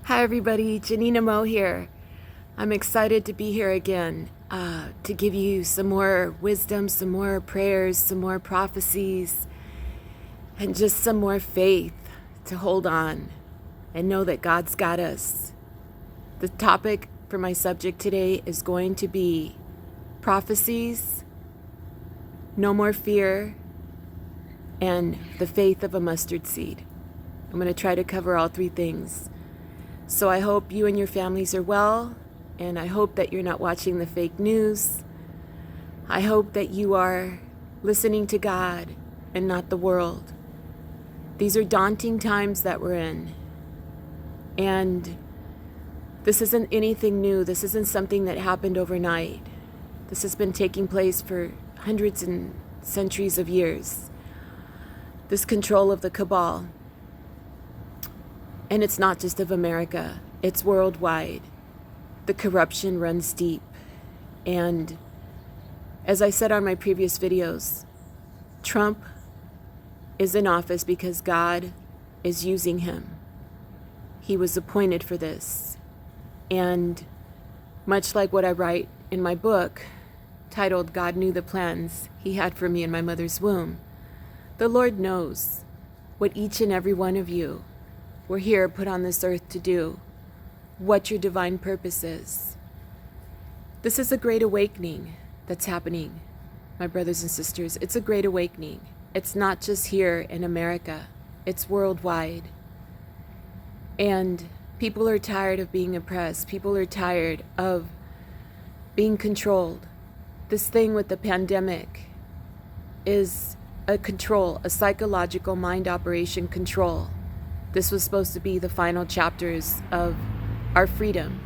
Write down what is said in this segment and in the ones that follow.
Hi everybody, Janina Mo here. I'm excited to be here again to give you some more wisdom, some more prayers, some more prophecies, and just some more faith to hold on and know that God's got us. The topic for my subject today is going to be prophecies, no more fear, and the faith of a mustard seed. I'm going to try to cover all three things. So I hope you and your families are well, and I hope that you're not watching the fake news. I hope that you are listening to God and not the world. These are daunting times that we're in, and this isn't anything new. This isn't something that happened overnight. This has been taking place for hundreds and centuries of years. This control of the cabal. And it's not just of America, it's worldwide. The corruption runs deep. And as I said on my previous videos, Trump is in office because God is using him. He was appointed for this. And much like what I write in my book, titled God Knew the Plans He Had for Me in My Mother's Womb, the Lord knows what each and every one of you were here put on this earth to do, what your divine purpose is. This is a great awakening that's happening, my brothers and sisters. It's a great awakening. It's not just here in America, it's worldwide. And people are tired of being oppressed. People are tired of being controlled. This thing with the pandemic is a control, a psychological mind operation control. This was supposed to be the final chapters of our freedom.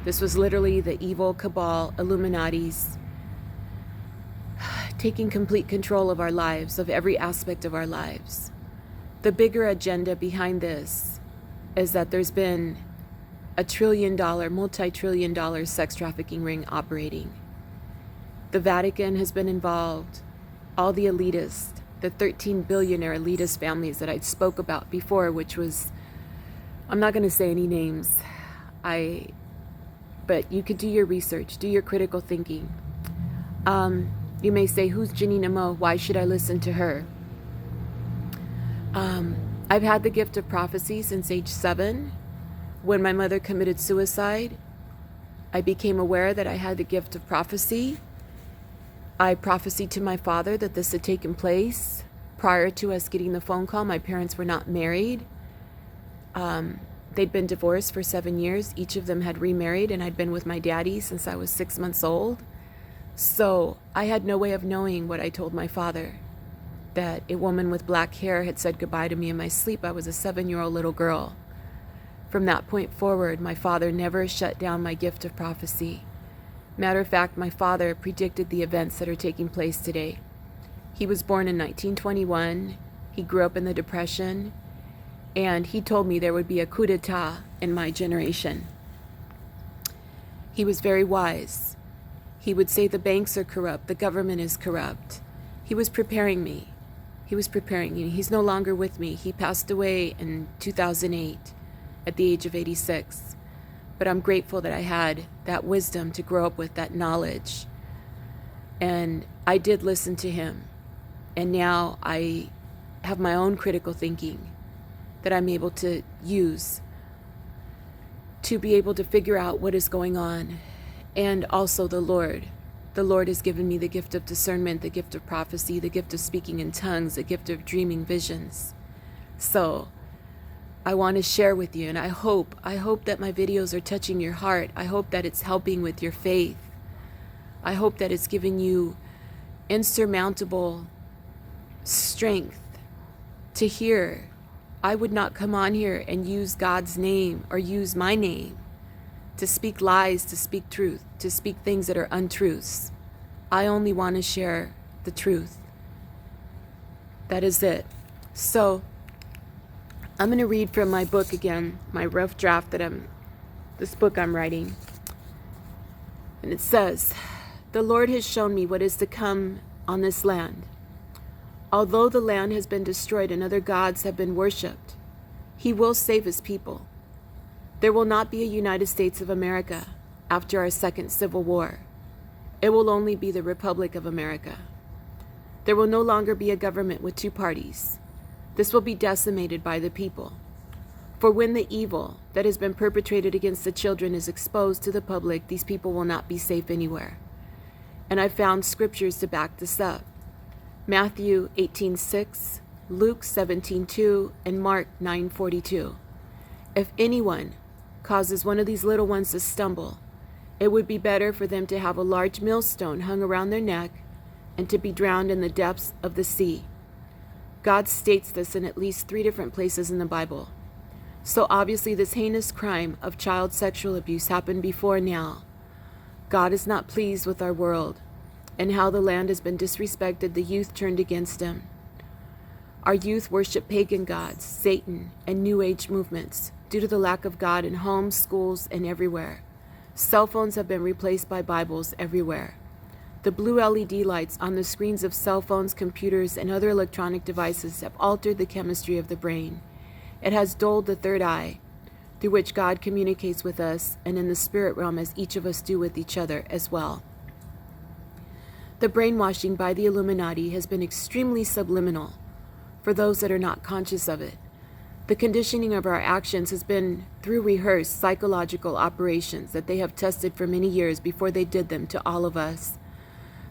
This was literally the evil cabal, Illuminati's, taking complete control of our lives, of every aspect of our lives. The bigger agenda behind this is that there's been a trillion-dollar, multi-trillion-dollar sex trafficking ring operating. The Vatican has been involved, all the elitists, the 13 billionaire elitist families that I spoke about before, which was, I'm not going to say any names, but you could do your research, do your critical thinking. You may say, who's Janina Mo? Why should I listen to her? I've had the gift of prophecy since age 7. When my mother committed suicide, I became aware that I had the gift of prophecy. I prophesied to my father that this had taken place. Prior to us getting the phone call, my parents were not married. They'd been divorced for 7 years. Each of them had remarried, and I'd been with my daddy since I was 6 months old. So I had no way of knowing what I told my father, that a woman with black hair had said goodbye to me in my sleep. I was a 7-year-old little girl. From that point forward, my father never shut down my gift of prophecy. Matter of fact, my father predicted the events that are taking place today. He was born in 1921. He grew up in the Depression, and he told me there would be a coup d'etat in my generation. He was very wise. He would say the banks are corrupt, the government is corrupt. He was preparing me. He was preparing me. He's no longer with me. He passed away in 2008 at the age of 86. But I'm grateful that I had that wisdom to grow up with, that knowledge. And I did listen to him. And now I have my own critical thinking that I'm able to use to be able to figure out what is going on. And also the Lord. The Lord has given me the gift of discernment, the gift of prophecy, the gift of speaking in tongues, the gift of dreaming visions. So I want to share with you, and I hope that my videos are touching your heart. I hope that it's helping with your faith. I hope that it's giving you insurmountable strength to hear. I would not come on here and use God's name or use my name to speak lies, to speak truth, to speak things that are untruths. I only want to share the truth. That is it. So I'm going to read from my book again, my rough draft this book I'm writing. And it says, "The Lord has shown me what is to come on this land. Although the land has been destroyed and other gods have been worshipped, He will save His people. There will not be a United States of America after our second Civil War. It will only be the Republic of America. There will no longer be a government with two parties. This will be decimated by the people. For when the evil that has been perpetrated against the children is exposed to the public, these people will not be safe anywhere. And I found scriptures to back this up. Matthew 18:6, Luke 17:2, and Mark 9:42. If anyone causes one of these little ones to stumble, it would be better for them to have a large millstone hung around their neck and to be drowned in the depths of the sea. God states this in at least 3 different places in the Bible. So obviously this heinous crime of child sexual abuse happened before now. God is not pleased with our world and how the land has been disrespected, the youth turned against him. Our youth worship pagan gods, Satan, and New Age movements due to the lack of God in homes, schools, and everywhere. Cell phones have been replaced by Bibles everywhere. The blue LED lights on the screens of cell phones, computers, and other electronic devices have altered the chemistry of the brain. It has dulled the third eye, through which God communicates with us and in the spirit realm as each of us do with each other as well. The brainwashing by the Illuminati has been extremely subliminal for those that are not conscious of it. The conditioning of our actions has been through rehearsed psychological operations that they have tested for many years before they did them to all of us.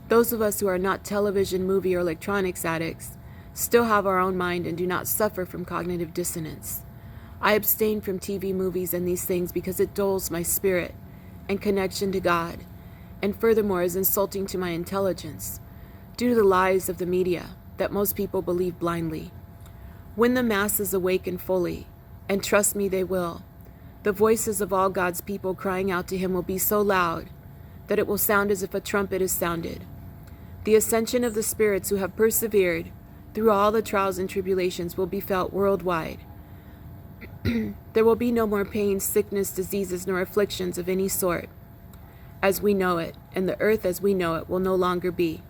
Those of us who are not television, movie, or electronics addicts still have our own mind and do not suffer from cognitive dissonance. I abstain from TV, movies, and these things because it dulls my spirit and connection to God, and furthermore is insulting to my intelligence due to the lies of the media that most people believe blindly. When the masses awaken fully, and trust me they will, the voices of all God's people crying out to him will be so loud that it will sound as if a trumpet is sounded. The ascension of the spirits who have persevered through all the trials and tribulations will be felt worldwide. There will be no more pain, sickness, diseases, nor afflictions of any sort as we know it, and the earth as we know it will no longer be.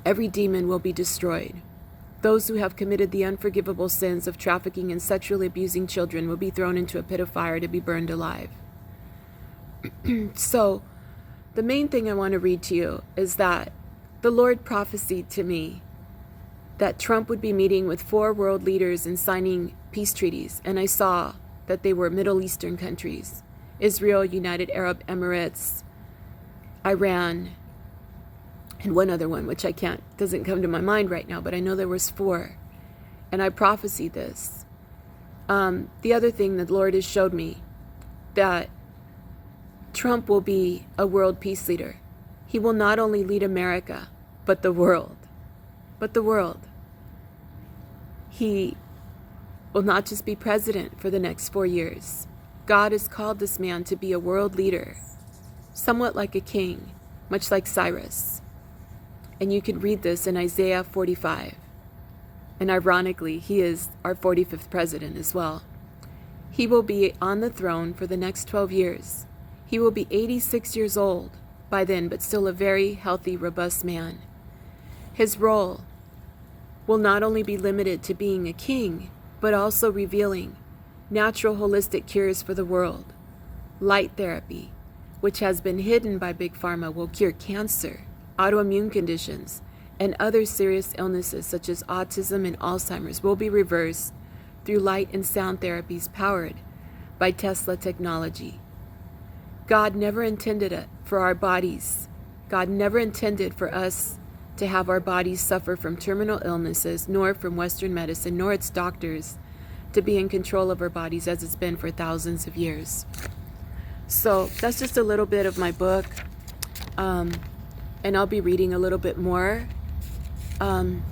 Every demon will be destroyed. Those who have committed the unforgivable sins of trafficking and sexually abusing children will be thrown into a pit of fire to be burned alive. So, the main thing I want to read to you is that the Lord prophesied to me that Trump would be meeting with 4 world leaders and signing peace treaties, and I saw that they were Middle Eastern countries: Israel, United Arab Emirates, Iran, and one other one, which doesn't come to my mind right now, but I know there was 4. And I prophesied this. The other thing that the Lord has showed me, that Trump will be a world peace leader. He will not only lead America, but the world. But the world. He will not just be president for the next 4 years. God has called this man to be a world leader, somewhat like a king, much like Cyrus. And you can read this in Isaiah 45. And ironically, he is our 45th president as well. He will be on the throne for the next 12 years. He will be 86 years old by then, but still a very healthy, robust man. His role will not only be limited to being a king, but also revealing natural holistic cures for the world. Light therapy, which has been hidden by Big Pharma, will cure cancer, autoimmune conditions, and other serious illnesses such as autism and Alzheimer's will be reversed through light and sound therapies powered by Tesla technology. God never intended it for our bodies. God never intended for us to have our bodies suffer from terminal illnesses, nor from Western medicine, nor its doctors to be in control of our bodies as it's been for thousands of years. So that's just a little bit of my book. And I'll be reading a little bit more. The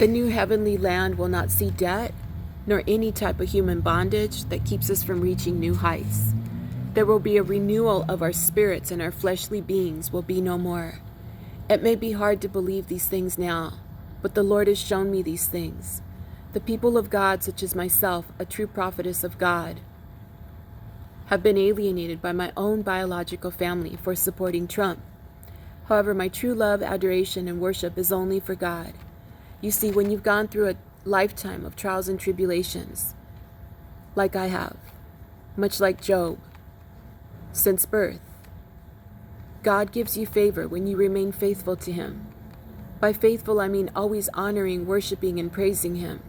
new heavenly land will not see debt, nor any type of human bondage that keeps us from reaching new heights. There will be a renewal of our spirits, and our fleshly beings will be no more. It may be hard to believe these things now, but the Lord has shown me these things. The people of God, such as myself, a true prophetess of God, have been alienated by my own biological family for supporting Trump. However, my true love, adoration, and worship is only for God. You see, when you've gone through a lifetime of trials and tribulations, like I have, much like Job, since birth. God gives you favor when you remain faithful to Him. By faithful, I mean always honoring, worshiping, and praising Him.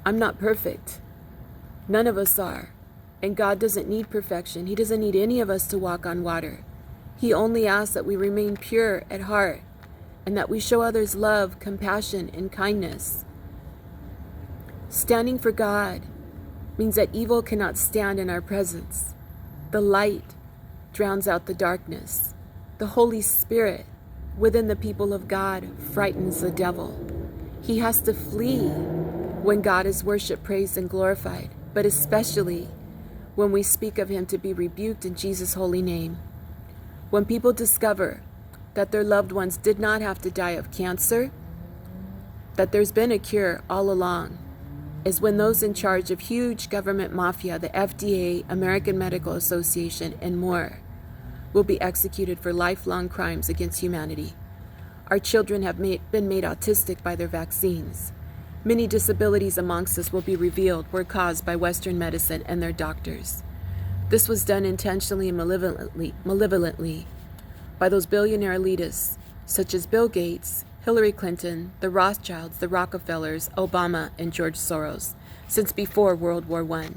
I'm not perfect. None of us are. And God doesn't need perfection. He doesn't need any of us to walk on water. He only asks that we remain pure at heart and that we show others love, compassion, and kindness. Standing for God means that evil cannot stand in our presence. The light drowns out the darkness. The Holy Spirit within the people of God frightens the devil. He has to flee when God is worshiped, praised, and glorified, but especially when we speak of Him to be rebuked in Jesus' holy name. When people discover that their loved ones did not have to die of cancer, that there's been a cure all along, is when those in charge of huge government mafia, the FDA, American Medical Association, and more, will be executed for lifelong crimes against humanity. Our children have been made autistic by their vaccines. Many disabilities amongst us will be revealed were caused by Western medicine and their doctors. This was done intentionally and malevolently by those billionaire elitists such as Bill Gates, Hillary Clinton, the Rothschilds, the Rockefellers, Obama, and George Soros, since before World War I,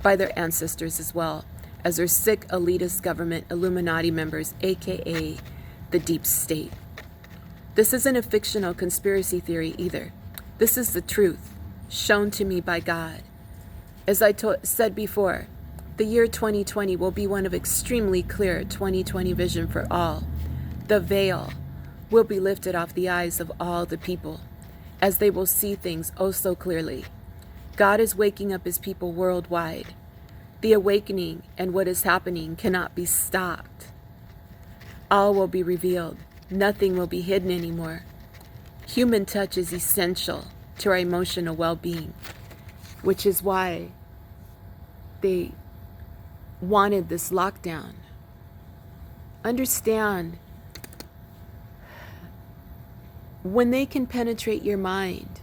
by their ancestors as well as their sick elitist government Illuminati members, aka the Deep State. This isn't a fictional conspiracy theory either. This is the truth, shown to me by God. As I said before, the year 2020 will be one of extremely clear 2020 vision for all. The veil will be lifted off the eyes of all the people, as they will see things oh so clearly. God is waking up His people worldwide. The awakening and what is happening cannot be stopped. All will be revealed. Nothing will be hidden anymore. Human touch is essential to our emotional well-being, which is why they wanted this lockdown. Understand, when they can penetrate your mind,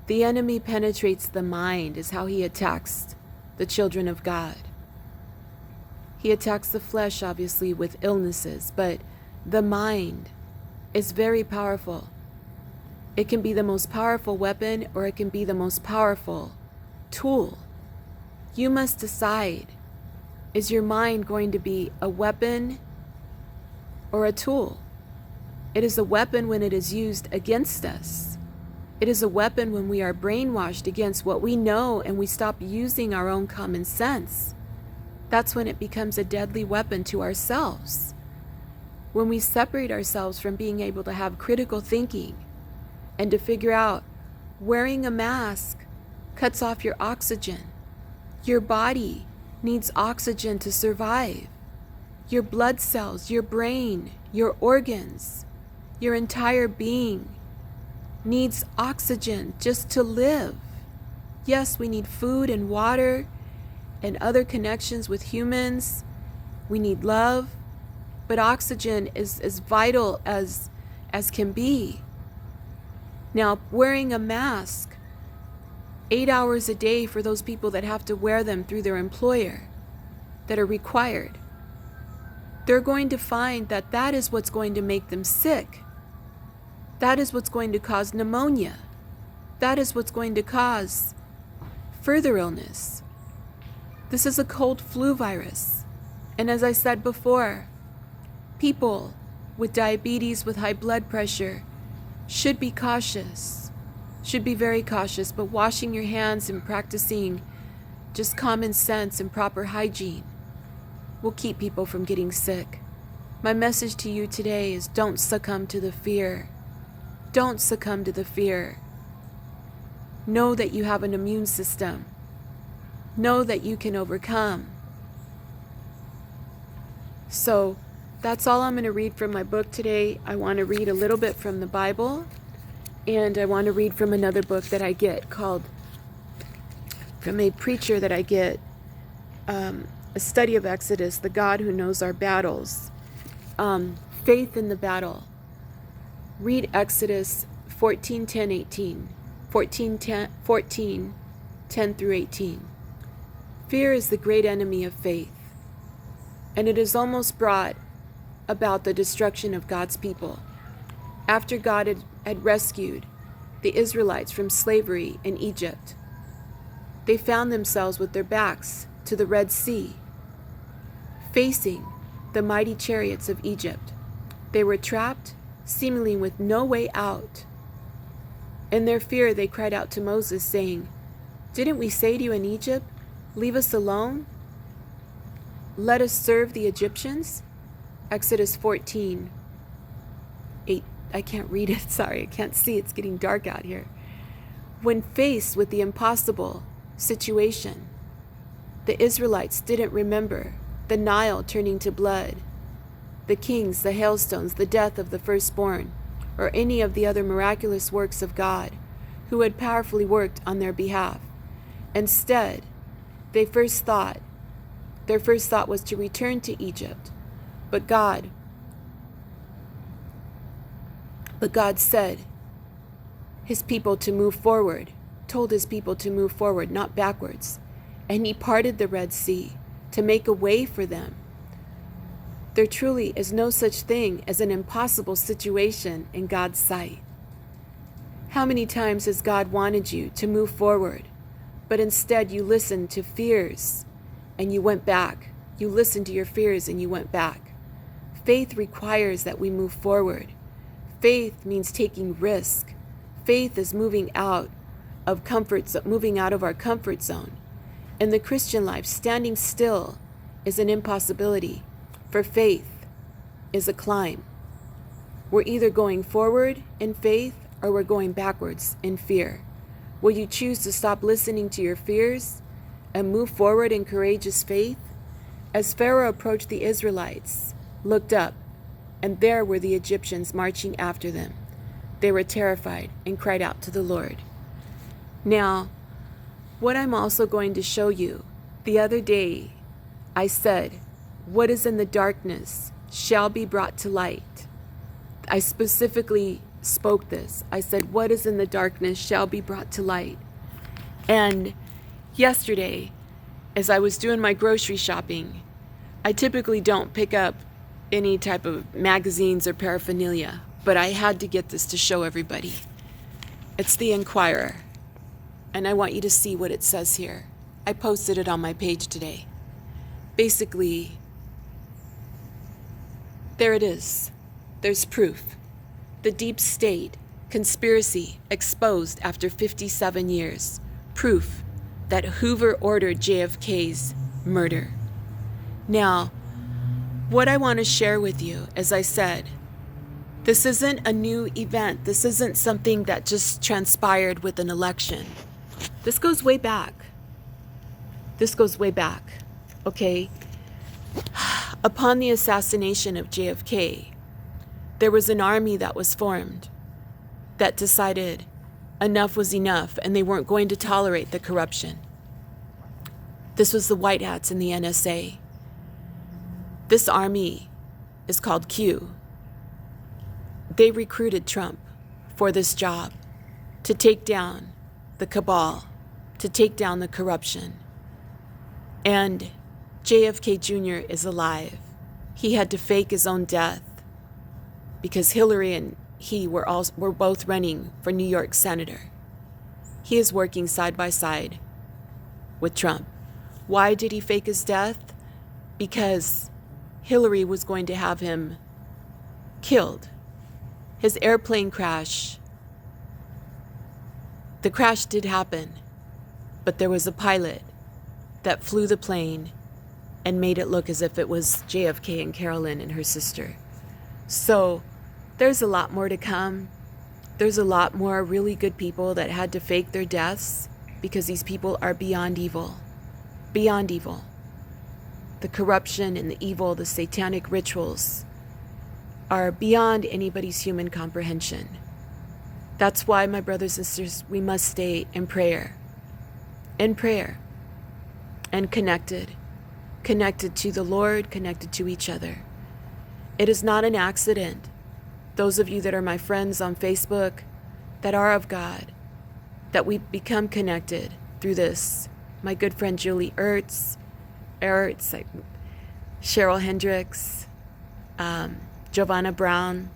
the enemy penetrates the mind, is how he attacks the children of God. He attacks the flesh, obviously, with illnesses, but the mind is very powerful. It can be the most powerful weapon, or it can be the most powerful tool. You must decide, is your mind going to be a weapon or a tool? It is a weapon when it is used against us. It is a weapon when we are brainwashed against what we know and we stop using our own common sense. That's when it becomes a deadly weapon to ourselves. When we separate ourselves from being able to have critical thinking and to figure out wearing a mask cuts off your oxygen. Your body needs oxygen to survive. Your blood cells, your brain, your organs, your entire being needs oxygen just to live. Yes, we need food and water and other connections with humans. We need love, but oxygen is as vital as can be. Now, wearing a mask 8 hours a day for those people that have to wear them through their employer, that are required, they're going to find that that is what's going to make them sick. That is what's going to cause pneumonia. That is what's going to cause further illness. This is a cold flu virus. And as I said before, people with diabetes, with high blood pressure, should be cautious, should be very cautious, but washing your hands and practicing just common sense and proper hygiene will keep people from getting sick. My message to you today is don't succumb to the fear. Don't succumb to the fear. Know that you have an immune system. Know that you can overcome. So that's all I'm going to read from my book today. I want to read a little bit from the Bible, and I want to read from another book that I get called, from a preacher that I get, a study of Exodus, the God who knows our battles, faith in the battle. Read Exodus 14, 10 through 18. Fear is the great enemy of faith, and it has almost brought about the destruction of God's people. After God had rescued the Israelites from slavery in Egypt, they found themselves with their backs to the Red Sea, facing the mighty chariots of Egypt. They were trapped, seemingly with no way out. In their fear, they cried out to Moses, saying, "Didn't we say to you in Egypt, 'Leave us alone. Let us serve the Egyptians'?" Exodus 14:8. I can't read it. Sorry, I can't see. It's getting dark out here. When faced with the impossible situation, the Israelites didn't remember the Nile turning to blood, the kings, the hailstones, the death of the firstborn, or any of the other miraculous works of God who had powerfully worked on their behalf. Instead, their first thought was to return to Egypt. But God said his people to move forward, told his people to move forward, not backwards. And he parted the Red Sea to make a way for them. There truly is no such thing as an impossible situation in God's sight. How many times has God wanted you to move forward, but instead you listened to fears and you went back? You listened to your fears and you went back. Faith requires that we move forward. Faith means taking risk. Faith is moving out of our comfort zone. In the Christian life, standing still is an impossibility, for faith is a climb. We're either going forward in faith or we're going backwards in fear. Will you choose to stop listening to your fears and move forward in courageous faith? As Pharaoh approached the Israelites, looked up, and there were the Egyptians marching after them. They were terrified and cried out to the Lord. Now, what I'm also going to show you, the other day I said, what is in the darkness shall be brought to light. I specifically spoke this. I said, what is in the darkness shall be brought to light. And yesterday, as I was doing my grocery shopping, I typically don't pick up any type of magazines or paraphernalia, but I had to get this to show everybody. It's the Inquirer, and I want you to see what it says here. I posted it on my page today. Basically, there it is. There's proof. The deep state conspiracy exposed after 57 years. Proof that Hoover ordered JFK's murder. Now, what I want to share with you, as I said, this isn't a new event. This isn't something that just transpired with an election. This goes way back. Okay? Upon the assassination of JFK, there was an army that was formed that decided enough was enough and they weren't going to tolerate the corruption. This was the White Hats in the NSA. This army is called Q. They recruited Trump for this job, to take down the cabal, to take down the corruption. And JFK Jr. is alive. He had to fake his own death because Hillary and he were both running for New York senator. He is working side by side with Trump. Why did he fake his death? Because Hillary was going to have him killed. His airplane crash, the crash did happen, but there was a pilot that flew the plane and made it look as if it was JFK and Carolyn and her sister. So there's a lot more to come. There's a lot more really good people that had to fake their deaths because these people are beyond evil. Beyond evil. The corruption and the evil, the satanic rituals are beyond anybody's human comprehension. That's why, my brothers and sisters, we must stay in prayer. In prayer. And connected. Connected to the Lord, connected to each other. It is not an accident. Those of you that are my friends on Facebook, that are of God, that we become connected through this my good friend Julie Ertz, Cheryl Hendricks, Giovanna Brown,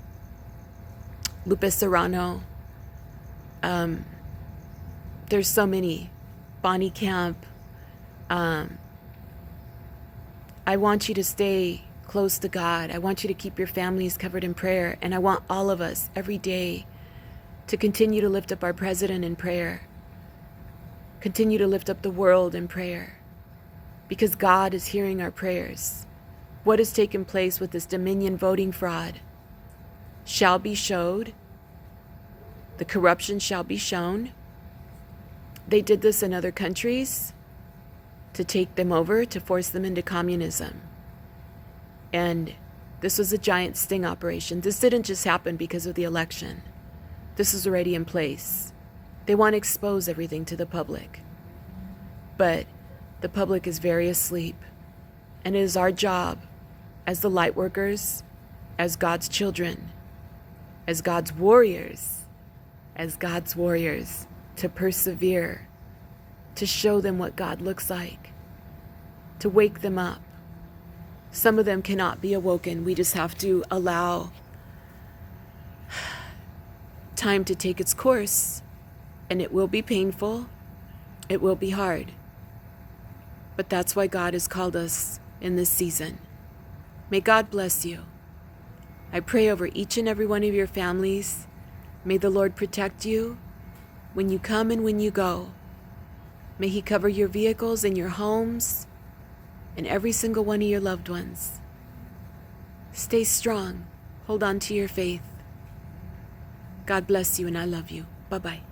Lupe Serrano. There's so many. Bonnie Camp. I want you to stay close to God. I want you to keep your families covered in prayer. And I want all of us every day to continue to lift up our president in prayer. Continue to lift up the world in prayer. Because God is hearing our prayers. What has taken place with this Dominion voting fraud shall be showed. The corruption shall be shown. They did this in other countries to take them over, to force them into communism. And this was a giant sting operation. This didn't just happen because of the election. This is already in place. They want to expose everything to the public. But the public is very asleep. And it is our job as the light workers, as God's children, as God's warriors, to persevere, to show them what God looks like, to wake them up. Some of them cannot be awoken. We just have to allow time to take its course, and it will be painful. It will be hard. But that's why God has called us in this season. May God bless you. I pray over each and every one of your families. May the Lord protect you when you come and when you go. May He cover your vehicles and your homes and every single one of your loved ones. Stay strong. Hold on to your faith. God bless you, and I love you. Bye-bye.